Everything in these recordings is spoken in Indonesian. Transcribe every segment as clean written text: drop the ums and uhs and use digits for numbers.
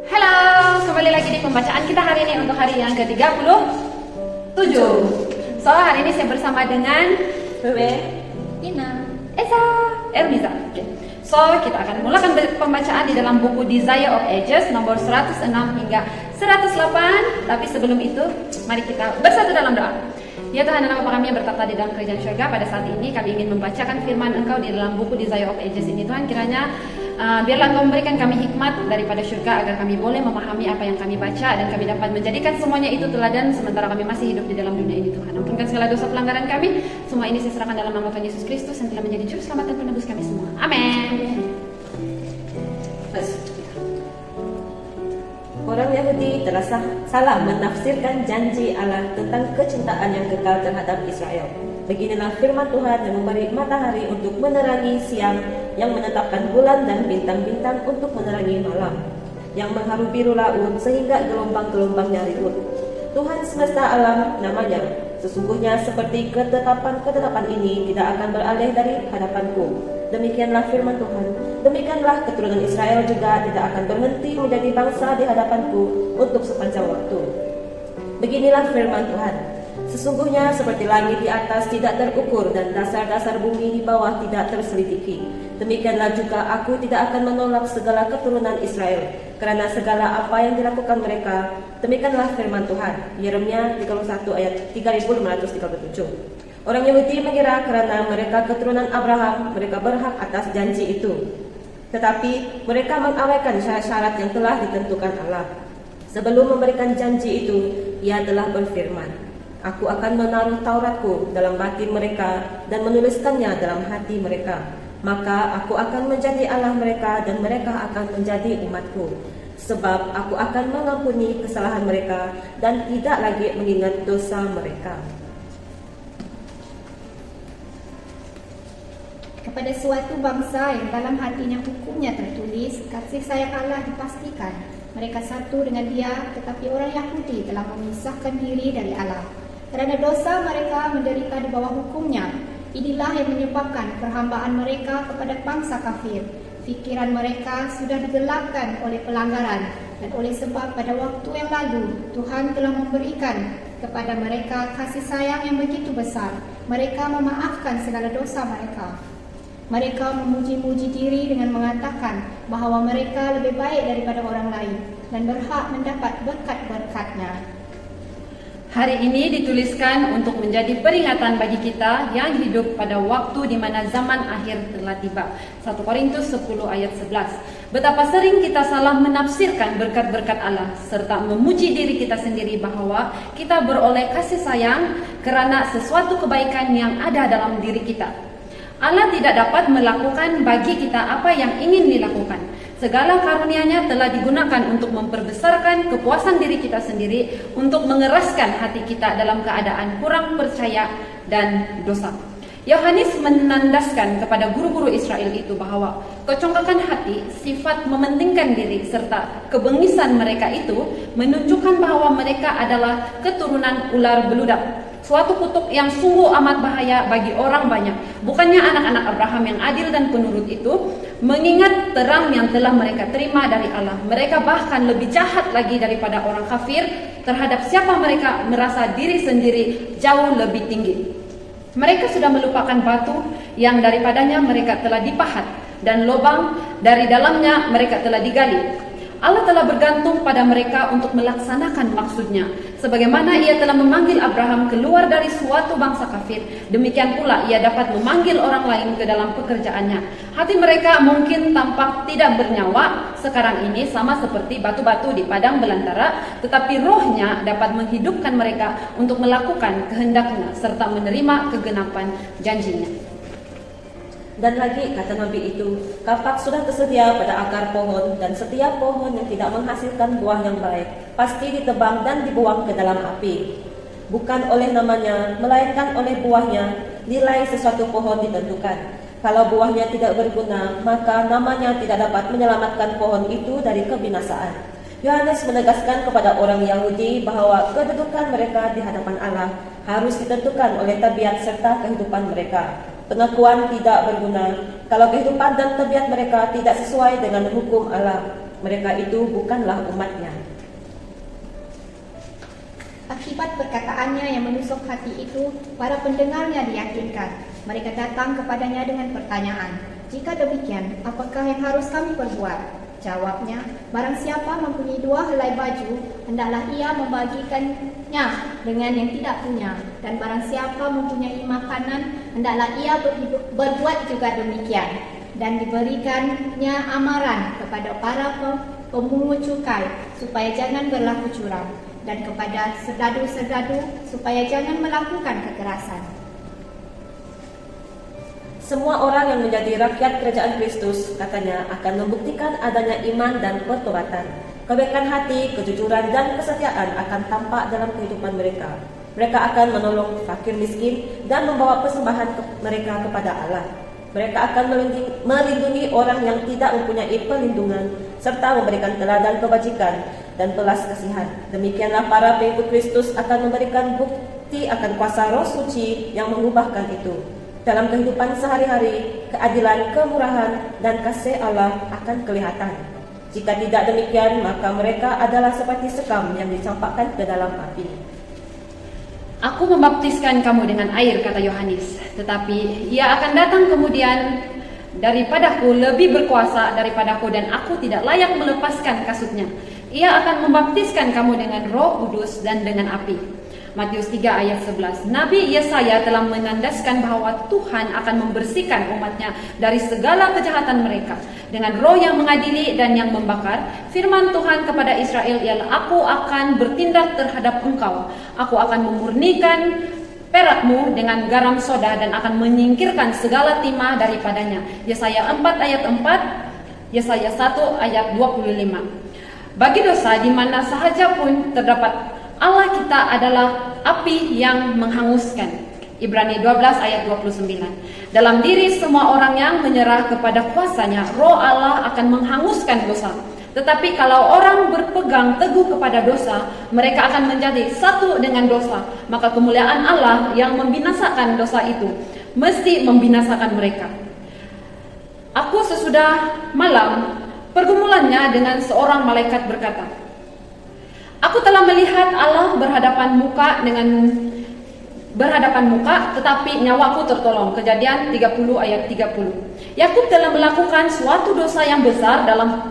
Halo, kembali lagi di pembacaan kita hari ini untuk hari yang ke-37. So, hari ini saya bersama dengan Bebe, Ina, Esa, Ermiza. Okay. So, kita akan mulakan pembacaan di dalam buku Desire of Ages nomor 106 hingga 108. Tapi sebelum itu, mari kita bersatu dalam doa. Ya Tuhan, nama Bapa kami yang bertata di dalam kerajaan surga, pada saat ini kami ingin membacakan firman Engkau di dalam buku Desire of Ages ini. Tuhan, kiranya biarlah Engkau memberikan kami hikmat daripada surga agar kami boleh memahami apa yang kami baca dan kami dapat menjadikan semuanya itu teladan sementara kami masih hidup di dalam dunia ini. Tuhan, ampunkan segala dosa pelanggaran kami. Semua ini saya serahkan dalam nama Tuhan Yesus Kristus yang telah menjadi juru selamat dan penebus kami semua. Amin. orang Yahudi telah salah menafsirkan janji Allah tentang kecintaan yang kekal terhadap Israel. Beginilah firman Tuhan yang memberi matahari untuk menerangi siang, yang menetapkan bulan dan bintang-bintang untuk menerangi malam, yang mengharu biru laut sehingga gelombang-gelombangnya ribut. Tuhan semesta alam namanya. Sesungguhnya seperti ketetapan ini tidak akan beralih dari hadapanku. Demikianlah firman Tuhan. Demikianlah keturunan Israel juga tidak akan berhenti menjadi bangsa di hadapanku untuk sepanjang waktu. Beginilah firman Tuhan. Sesungguhnya seperti langit di atas tidak terukur dan dasar-dasar bumi di bawah tidak terselidiki, demikianlah juga aku tidak akan menolak segala keturunan Israel karena segala apa yang dilakukan mereka. Demikianlah firman Tuhan. Yeremia 31 ayat 3537. Orang Yahudi mengira karena mereka keturunan Abraham, mereka berhak atas janji itu. Tetapi mereka mengabaikan syarat-syarat yang telah ditentukan Allah. Sebelum memberikan janji itu, Ia telah berfirman, Aku akan menaruh Tauratku dalam batin mereka dan menuliskannya dalam hati mereka. Maka aku akan menjadi Allah mereka dan mereka akan menjadi umatku. Sebab aku akan mengampuni kesalahan mereka dan tidak lagi mengingat dosa mereka. Kepada suatu bangsa yang dalam hatinya hukumnya tertulis, kasih sayang Allah dipastikan. Mereka satu dengan Dia, tetapi orang Yahudi telah memisahkan diri dari Allah. Kerana dosa mereka menderita di bawah hukumnya. Inilah yang menyebabkan perhambaan mereka kepada bangsa kafir. Fikiran mereka sudah digelapkan oleh pelanggaran, dan oleh sebab pada waktu yang lalu Tuhan telah memberikan kepada mereka kasih sayang yang begitu besar. Mereka memaafkan segala dosa mereka. Mereka memuji-muji diri dengan mengatakan bahawa mereka lebih baik daripada orang lain dan berhak mendapat berkat-berkat-Nya. Hari ini dituliskan untuk menjadi peringatan bagi kita yang hidup pada waktu di mana zaman akhir telah tiba. 1 Korintus 10 ayat 11. Betapa sering kita salah menafsirkan berkat-berkat Allah serta memuji diri kita sendiri bahawa kita beroleh kasih sayang kerana sesuatu kebaikan yang ada dalam diri kita. Allah tidak dapat melakukan bagi kita apa yang ingin dilakukan. Segala karunia-Nya telah digunakan untuk memperbesarkan kepuasan diri kita sendiri, untuk mengeraskan hati kita dalam keadaan kurang percaya dan dosa. Yohanes menandaskan kepada guru-guru Israel itu bahawa kecongkakan hati, sifat mementingkan diri serta kebengisan mereka itu menunjukkan bahawa mereka adalah keturunan ular beludak. Suatu kutuk yang sungguh amat bahaya bagi orang banyak. Bukannya anak-anak Abraham yang adil dan penurut itu mengingat terang yang telah mereka terima dari Allah. Mereka bahkan lebih jahat lagi daripada orang kafir terhadap siapa mereka merasa diri sendiri jauh lebih tinggi. Mereka sudah melupakan batu yang daripadanya mereka telah dipahat dan lubang dari dalamnya mereka telah digali. Allah telah bergantung pada mereka untuk melaksanakan maksudnya. Sebagaimana Ia telah memanggil Abraham keluar dari suatu bangsa kafir, demikian pula Ia dapat memanggil orang lain ke dalam pekerjaannya. Hati mereka mungkin tampak tidak bernyawa sekarang ini sama seperti batu-batu di padang belantara, tetapi rohnya dapat menghidupkan mereka untuk melakukan kehendak-Nya serta menerima kegenapan janji-Nya. Dan lagi kata Nabi itu, kapak sudah tersedia pada akar pohon, dan setiap pohon yang tidak menghasilkan buah yang baik pasti ditebang dan dibuang ke dalam api. Bukan oleh namanya, melainkan oleh buahnya nilai sesuatu pohon ditentukan. Kalau buahnya tidak berguna, maka namanya tidak dapat menyelamatkan pohon itu dari kebinasaan. Yohanes menegaskan kepada orang Yahudi bahawa kedudukan mereka di hadapan Allah harus ditentukan oleh tabiat serta kehidupan mereka. Pengakuan tidak berguna kalau kehidupan dan tabiat mereka tidak sesuai dengan hukum Allah. mereka itu bukanlah umatnya. Akibat perkataannya yang menusuk hati itu, para pendengarnya diyakinkan. Mereka datang kepadanya dengan pertanyaan, "Jika demikian, apakah yang harus kami perbuat?" Jawabnya, "Barang siapa mempunyai 2 helai baju, hendaklah ia membagikannya dengan yang tidak punya. Dan barang siapa mempunyai makanan, hendaklah ia berbuat juga demikian. Dan diberikannya amaran kepada para pemungut cukai, supaya jangan berlaku curang, dan kepada serdadu-serdadu, supaya jangan melakukan kekerasan." Semua orang yang menjadi rakyat kerajaan Kristus, katanya, akan membuktikan adanya iman dan pertobatan. Kebaikan hati, kejujuran, dan kesetiaan akan tampak dalam kehidupan mereka. Mereka akan menolong fakir miskin dan membawa persembahan mereka kepada Allah. Mereka akan melindungi orang yang tidak mempunyai perlindungan, serta memberikan teladan kebajikan dan belas kasihan. Demikianlah para pengikut Kristus akan memberikan bukti akan kuasa Roh Suci yang mengubahkan itu. Dalam kehidupan sehari-hari, keadilan, kemurahan, dan kasih Allah akan kelihatan. Jika tidak demikian, maka mereka adalah seperti sekam yang dicampakkan ke dalam api. Aku membaptiskan kamu dengan air, kata Yohanes, tetapi ia akan datang kemudian daripadaku, lebih berkuasa daripadaku, dan aku tidak layak melepaskan kasutnya. Ia akan membaptiskan kamu dengan Roh Kudus dan dengan api. Matius 3 ayat 11. Nabi Yesaya telah menandaskan bahwa Tuhan akan membersihkan umatnya dari segala kejahatan mereka dengan roh yang mengadili dan yang membakar. Firman Tuhan kepada Israel ialah, "Aku akan bertindak terhadap engkau. Aku akan memurnikan perakmu dengan garam soda dan akan menyingkirkan segala timah daripadanya." Yesaya 4 ayat 4, Yesaya 1 ayat 25. Bagi dosa di mana sahaja pun terdapat, Allah kita adalah api yang menghanguskan. Ibrani 12 ayat 29. Dalam diri semua orang yang menyerah kepada kuasanya, Roh Allah akan menghanguskan dosa. Tetapi kalau orang berpegang teguh kepada dosa, mereka akan menjadi satu dengan dosa. Maka kemuliaan Allah yang membinasakan dosa itu mesti membinasakan mereka. Aku sesudah malam pergumulannya dengan seorang malaikat berkata, "Aku telah melihat Allah berhadapan muka, tetapi nyawaku tertolong." Kejadian 30 ayat 30. Yakub telah melakukan suatu dosa yang besar dalam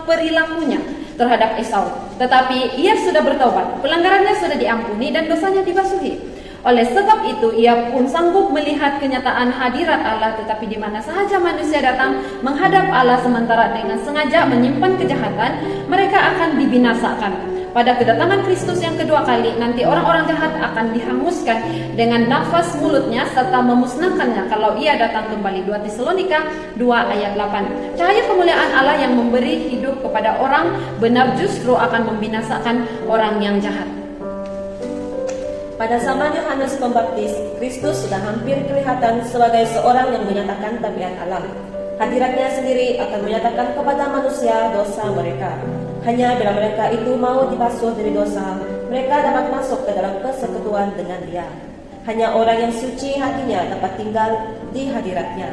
perilakunya terhadap Esau, tetapi ia sudah bertaubat, pelanggarannya sudah diampuni dan dosanya dibasuhi. Oleh sebab itu ia pun sanggup melihat kenyataan hadirat Allah, tetapi di mana sahaja manusia datang menghadap Allah sementara dengan sengaja menyimpan kejahatan, mereka akan dibinasakan. Pada kedatangan Kristus yang kedua kali, nanti orang-orang jahat akan dihanguskan dengan nafas mulutnya serta memusnahkannya kalau ia datang kembali. 2 Tesalonika 2 ayat 8. Cahaya kemuliaan Allah yang memberi hidup kepada orang benar justru akan membinasakan orang yang jahat. Pada zaman Yohanes Pembaptis, Kristus sudah hampir kelihatan sebagai seorang yang menyatakan tabiat Allah. Hadiratnya sendiri akan menyatakan kepada manusia dosa mereka. Hanya bila mereka itu mau dibasuh dari dosa, mereka dapat masuk ke dalam persekutuan dengan Dia. Hanya orang yang suci hatinya dapat tinggal di hadiratnya.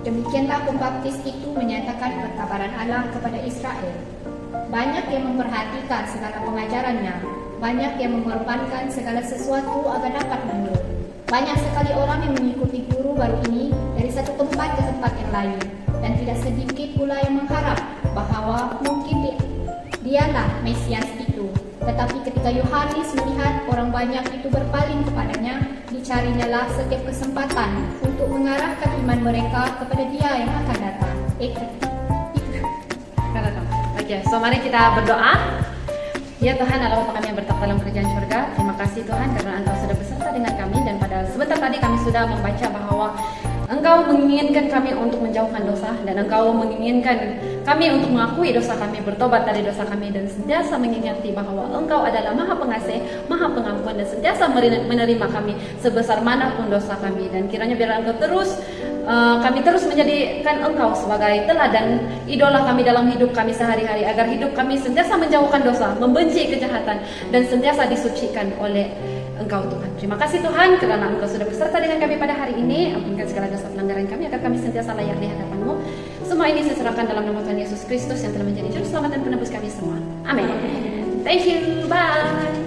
Demikianlah pembaptis itu menyatakan perkabaran Allah kepada Israel. Banyak yang memperhatikan segala pengajarannya, banyak yang mengorbankan segala sesuatu agar dapat menurut. Banyak sekali orang yang mengikuti guru baru ini dari satu tempat ke tempat yang lain, dan tidak sedikit pula yang mengharap bahawa mungkin dialah Mesias itu. Tetapi ketika Yohanes melihat orang banyak itu berpaling kepadanya, dicarinyalah setiap kesempatan untuk mengarahkan iman mereka kepada Dia yang akan datang. Oke, so mari kita berdoa. Ya Tuhan, Allah Bapa kami yang bertak dalam kerajaan syurga, terima kasih Tuhan karena Engkau sudah beserta dengan kami, dan pada sebentar tadi kami sudah membaca bahwa Engkau menginginkan kami untuk menjauhkan dosa, dan Engkau menginginkan kami untuk mengakui dosa kami, bertobat dari dosa kami, dan sentiasa mengingati bahwa Engkau adalah Maha Pengasih, Maha Pengampun, dan sentiasa menerima kami sebesar manapun dosa kami. Dan kiranya biar Engkau kami terus menjadikan Engkau sebagai teladan idola kami dalam hidup kami sehari-hari, agar hidup kami sentiasa menjauhkan dosa, membenci kejahatan, dan sentiasa disucikan oleh Engkau Tuhan. Terima kasih Tuhan kerana Engkau sudah beserta dengan kami pada hari ini. Ampunkan segala dosa pelanggaran kami agar kami sentiasa layak di hadapan-Mu. Semua ini saya serahkan dalam nama Tuhan Yesus Kristus yang telah menjadi juru selamat dan penebus kami semua. Amin. Thank you. Bye.